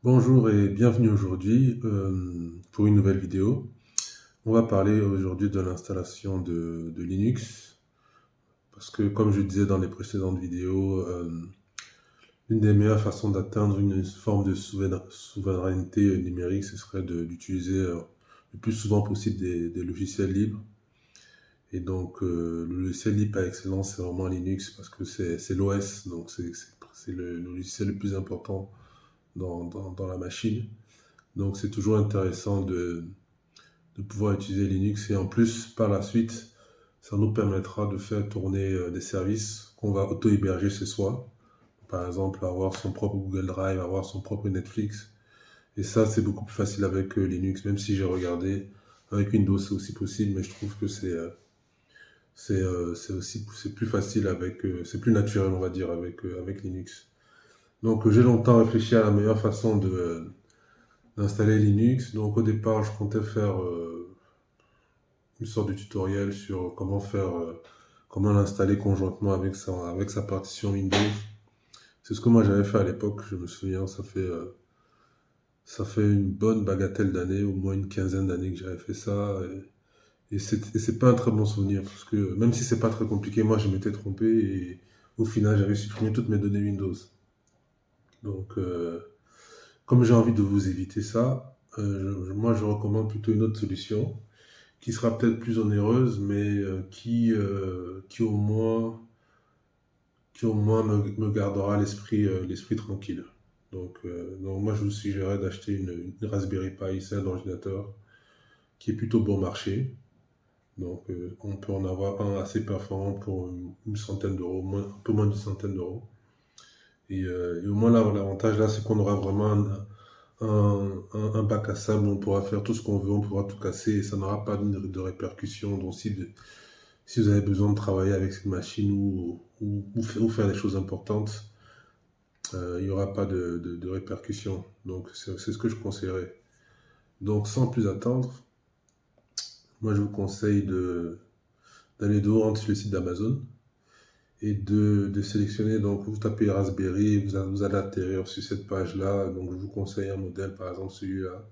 Bonjour et bienvenue aujourd'hui pour une nouvelle vidéo. On va parler aujourd'hui de l'installation de Linux parce que comme je disais dans les précédentes vidéos, une des meilleures façons d'atteindre une forme de souveraineté numérique, ce serait d'utiliser le plus souvent possible des logiciels libres. Et donc le logiciel libre par excellence, c'est vraiment Linux parce que c'est l'OS, donc c'est le logiciel le plus important dans la machine. Donc c'est toujours intéressant de pouvoir utiliser Linux et en plus par la suite ça nous permettra de faire tourner des services qu'on va auto-héberger chez soi. Par exemple avoir son propre Google Drive, avoir son propre Netflix. Et ça c'est beaucoup plus facile avec Linux, même si j'ai regardé avec Windows c'est aussi possible, mais je trouve que c'est plus facile avec c'est plus naturel on va dire avec Linux. Donc j'ai longtemps réfléchi à la meilleure façon d'installer Linux. Donc au départ, je comptais faire une sorte de tutoriel sur comment l'installer conjointement avec sa partition Windows. C'est ce que moi j'avais fait à l'époque, je me souviens, ça fait une bonne bagatelle d'années, au moins une quinzaine d'années que j'avais fait ça. Et c'est pas un très bon souvenir, parce que même si c'est pas très compliqué, moi je m'étais trompé et au final j'avais supprimé toutes mes données Windows. Donc comme j'ai envie de vous éviter ça, moi je recommande plutôt une autre solution qui sera peut-être plus onéreuse, mais qui au moins me gardera l'esprit tranquille. Donc moi, je vous suggérerais d'acheter une Raspberry Pi, c'est un ordinateur qui est plutôt bon marché. Donc on peut en avoir un assez performant pour une centaine d'euros, un peu moins d'une centaine d'euros. Et au moins là, l'avantage là, c'est qu'on aura vraiment un bac à sable où on pourra faire tout ce qu'on veut, on pourra tout casser et ça n'aura pas de répercussions. Donc si vous avez besoin de travailler avec cette machine ou faire des choses importantes, il n'y aura pas de répercussions. Donc c'est ce que je conseillerais. Donc sans plus attendre, moi je vous conseille d'aller dehors sur le site d'Amazon et de sélectionner, donc vous tapez Raspberry, vous allez atterrir sur cette page-là. Donc je vous conseille un modèle, par exemple celui-là.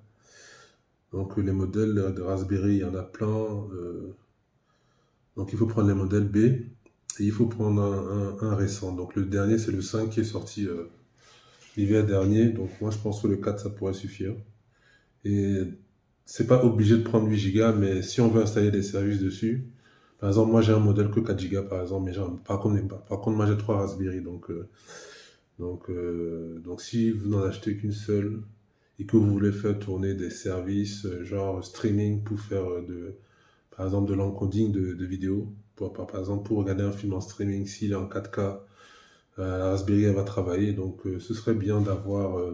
Donc les modèles de Raspberry, il y en a plein. Donc il faut prendre les modèles B et il faut prendre un récent. Donc le dernier, c'est le 5 qui est sorti l'hiver dernier. Donc moi, je pense que le 4 ça pourrait suffire. Et c'est pas obligé de prendre 8 Go, mais si on veut installer des services dessus, par exemple, moi j'ai un modèle que 4 Go par exemple, mais par contre moi j'ai 3 Raspberry. Donc si vous n'en achetez qu'une seule et que vous voulez faire tourner des services genre streaming pour faire par exemple de l'encoding de vidéos, par exemple pour regarder un film en streaming, s'il est en 4K, la Raspberry elle va travailler, donc ce serait bien d'avoir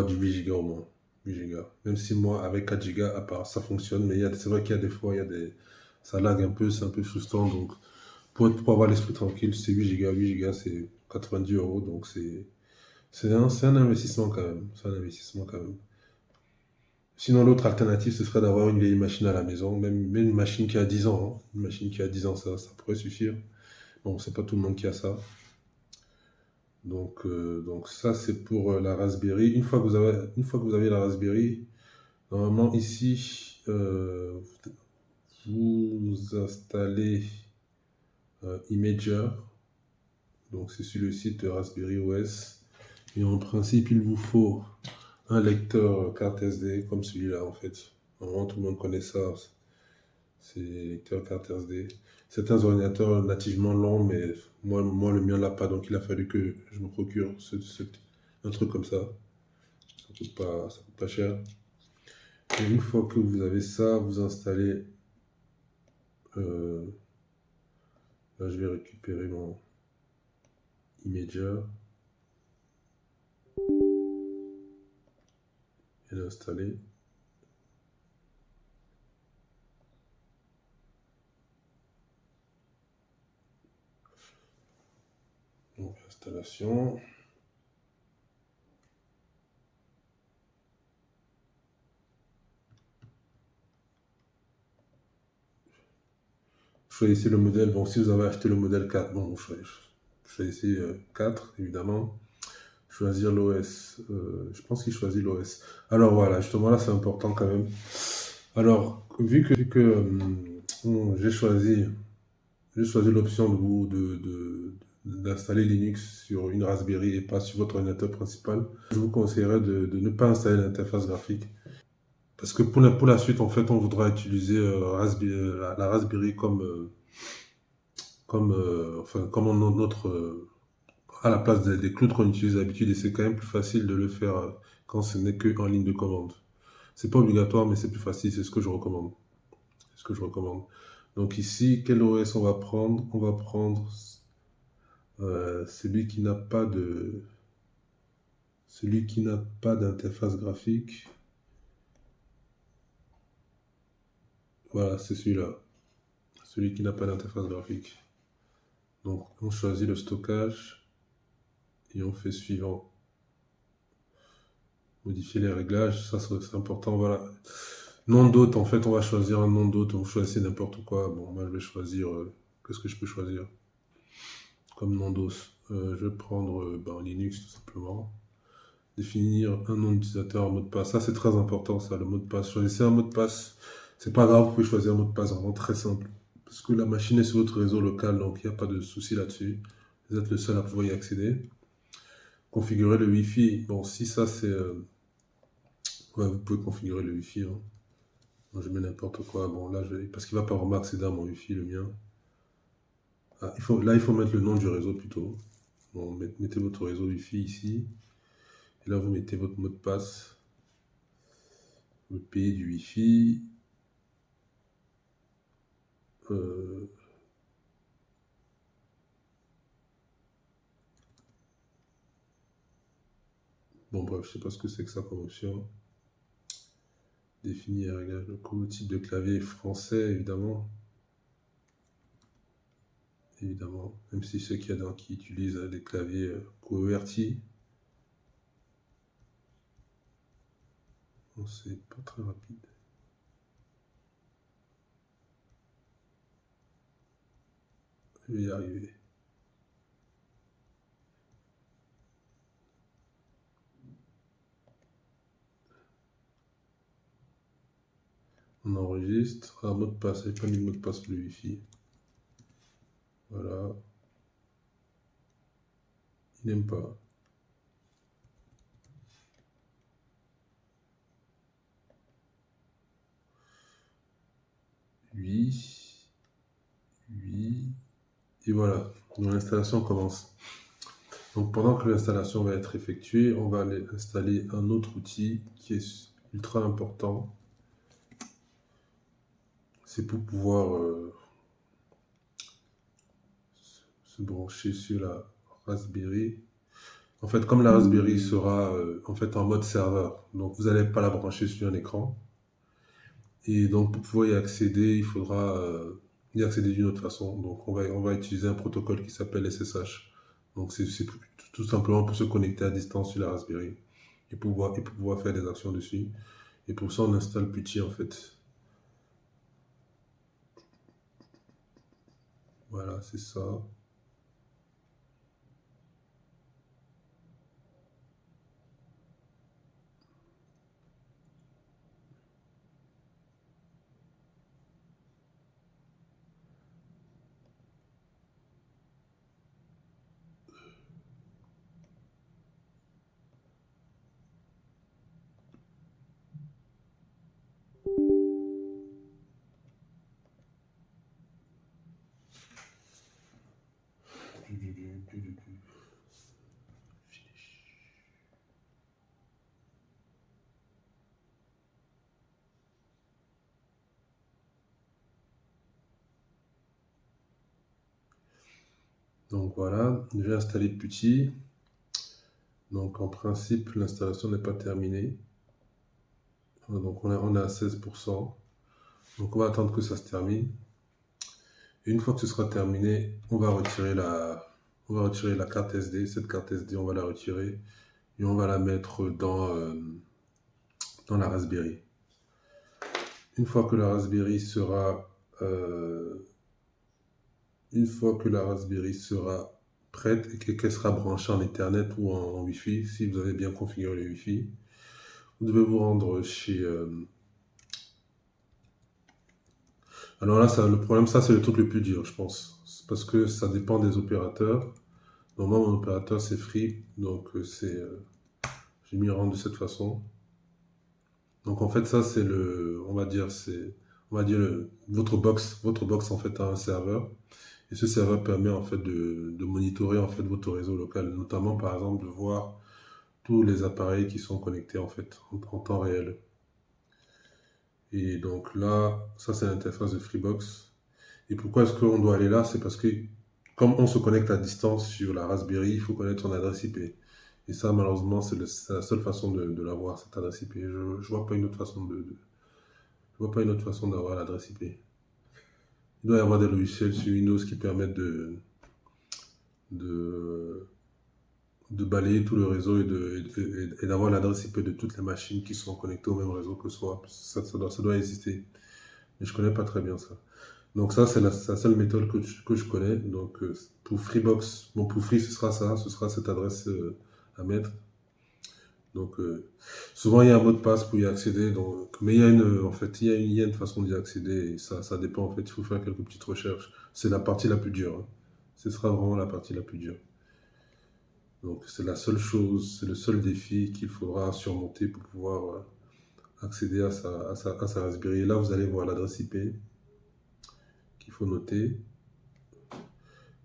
du 8 Go au moins. 8 Go. Même si moi, avec 4 Go, à part, ça fonctionne, mais c'est vrai qu'il y a des fois, ça lag un peu, c'est un peu frustrant. Donc, pour avoir l'esprit tranquille, c'est 8 Go. 8 Go, c'est 90 euros. Donc, c'est un investissement quand même. C'est un investissement quand même. Sinon, l'autre alternative, ce serait d'avoir une vieille machine à la maison, même une machine qui a 10 ans, hein. Une machine qui a 10 ans, ça pourrait suffire. Bon, c'est pas tout le monde qui a ça. Donc ça, c'est pour la Raspberry. Une fois que vous avez la Raspberry, normalement ici, vous installez Imager. Donc c'est sur le site de Raspberry OS. Et en principe, il vous faut un lecteur carte SD comme celui-là en fait. Normalement, tout le monde connaît ça. C'est lecteur carte SD. Certains ordinateurs nativement l'ont, mais moi le mien l'a pas, donc il a fallu que je me procure un truc comme ça. Ça coûte pas cher. Et une fois que vous avez ça, vous installez. euh, Là, je vais récupérer mon Imager et l'installer. Donc, installation. Choisissez le modèle. Bon, si vous avez acheté le modèle 4, bon, choisissez 4, évidemment. Choisir l'OS. Je pense qu'il choisit l'OS. Alors voilà, justement là, c'est important quand même. Alors, vu que j'ai choisi l'option d'installer Linux sur une Raspberry et pas sur votre ordinateur principal, je vous conseillerais de ne pas installer l'interface graphique. Parce que pour la suite, en fait, on voudra utiliser la Raspberry comme à la place des clous qu'on utilise d'habitude, et c'est quand même plus facile de le faire quand ce n'est qu'en ligne de commande. C'est pas obligatoire, mais c'est plus facile, c'est ce que je recommande. C'est ce que je recommande. Donc ici, quel OS on va prendre? On va prendre celui qui n'a pas d'interface graphique. Voilà, c'est celui-là. Celui qui n'a pas d'interface graphique. Donc on choisit le stockage et on fait suivant. Modifier les réglages, ça c'est important. Voilà. Nom d'hôte, en fait, on va choisir un nom d'hôte. On choisit n'importe quoi. Bon, moi je vais choisir. Qu'est-ce que je peux choisir comme nom d'hôte? Je vais prendre Linux tout simplement. Définir un nom d'utilisateur, un mot de passe. Ça c'est très important, ça, le mot de passe. Choisissez un mot de passe. C'est pas grave, vous pouvez choisir un mot de passe vraiment très simple. Parce que la machine est sur votre réseau local, donc il n'y a pas de souci là-dessus. Vous êtes le seul à pouvoir y accéder. Configurer le Wi-Fi. Bon, si ça c'est. Ouais, vous pouvez configurer le Wi-Fi, hein. Moi, je mets n'importe quoi. Bon, là, parce qu'il va pas vraiment accéder à mon Wi-Fi, le mien. Ah, là, il faut mettre le nom du réseau plutôt. Bon, mettez votre réseau Wi-Fi ici. Et là, vous mettez votre mot de passe. Votre pays du Wi-Fi. Bon, bref, je sais pas ce que c'est que ça comme option. Définir et régler le type de clavier français, évidemment. Évidemment, même si ceux qui utilisent des claviers QWERTY, bon, c'est pas très rapide. Je vais y arriver. On enregistre. Un mot de passe. J'ai pas mis le mot de passe pour le Wi-Fi. Voilà. Il n'aime pas. Oui. Oui. Et voilà. Donc l'installation commence. Donc pendant que l'installation va être effectuée, on va aller installer un autre outil qui est ultra important. C'est pour pouvoir se brancher sur la Raspberry. En fait, comme la Raspberry sera en fait en mode serveur, donc vous n'allez pas la brancher sur un écran. Et donc pour pouvoir y accéder, il faudra y accéder d'une autre façon. Donc on va utiliser un protocole qui s'appelle SSH. Donc c'est tout simplement pour se connecter à distance sur la Raspberry et pour pouvoir faire des actions dessus. Et pour ça, on installe Putty en fait. Voilà, c'est ça. Donc voilà, j'ai installé Putty. Donc en principe, l'installation n'est pas terminée. Donc on est à 16%. Donc on va attendre que ça se termine. Et une fois que ce sera terminé, on va retirer la carte SD. Cette carte SD, on va la retirer et on va la mettre dans la Raspberry. Une fois que la Raspberry sera prête et qu'elle sera branchée en Ethernet ou en Wi-Fi, si vous avez bien configuré le Wi-Fi. Vous devez vous rendre chez... Alors là, le problème, ça, c'est le truc le plus dur, je pense. C'est parce que ça dépend des opérateurs. Normalement, mon opérateur, c'est Free. Donc, j'ai mis rendre de cette façon. Donc, en fait, ça, c'est on va dire, votre box, en fait, a un serveur. Et ce serveur permet, en fait, de monitorer, en fait, votre réseau local. Notamment, par exemple, de voir tous les appareils qui sont connectés, en fait, en temps réel. Et donc là, ça, c'est l'interface de Freebox. Et pourquoi est-ce qu'on doit aller là? C'est parce que comme on se connecte à distance sur la Raspberry, il faut connaître son adresse IP. Et ça, malheureusement, c'est la seule façon de l'avoir, cette adresse IP. Je vois pas une autre façon je vois pas une autre façon d'avoir l'adresse IP. Il doit y avoir des logiciels sur Windows qui permettent de, de balayer tout le réseau et d'avoir l'adresse IP de toutes les machines qui sont connectées au même réseau que soi. Ça doit exister. Mais je connais pas très bien ça. Donc ça, c'est la seule méthode que je connais. Donc pour Freebox, bon pour Free, ce sera cette adresse à mettre. Donc souvent il y a un mot de passe pour y accéder. Donc, mais en fait, il y a une façon d'y accéder et ça dépend en fait. Il faut faire quelques petites recherches. C'est la partie la plus dure, hein. Ce sera vraiment la partie la plus dure. Donc c'est la seule chose, c'est le seul défi qu'il faudra surmonter pour pouvoir accéder à sa Raspberry. Et là, vous allez voir l'adresse IP qu'il faut noter.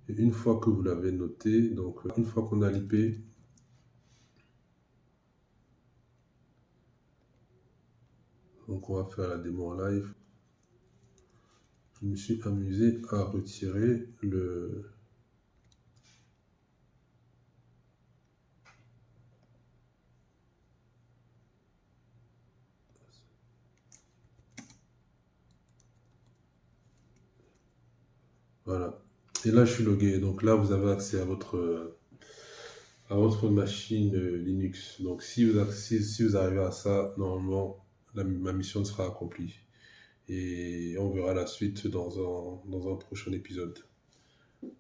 Et une fois que vous l'avez noté, donc une fois qu'on a l'IP, donc on va faire la démo en live. Je me suis amusé à retirer le... Voilà. Et là, je suis logué. Donc là, vous avez accès à votre machine Linux. Donc si vous arrivez à ça, normalement, ma mission sera accomplie. Et on verra la suite dans un prochain épisode.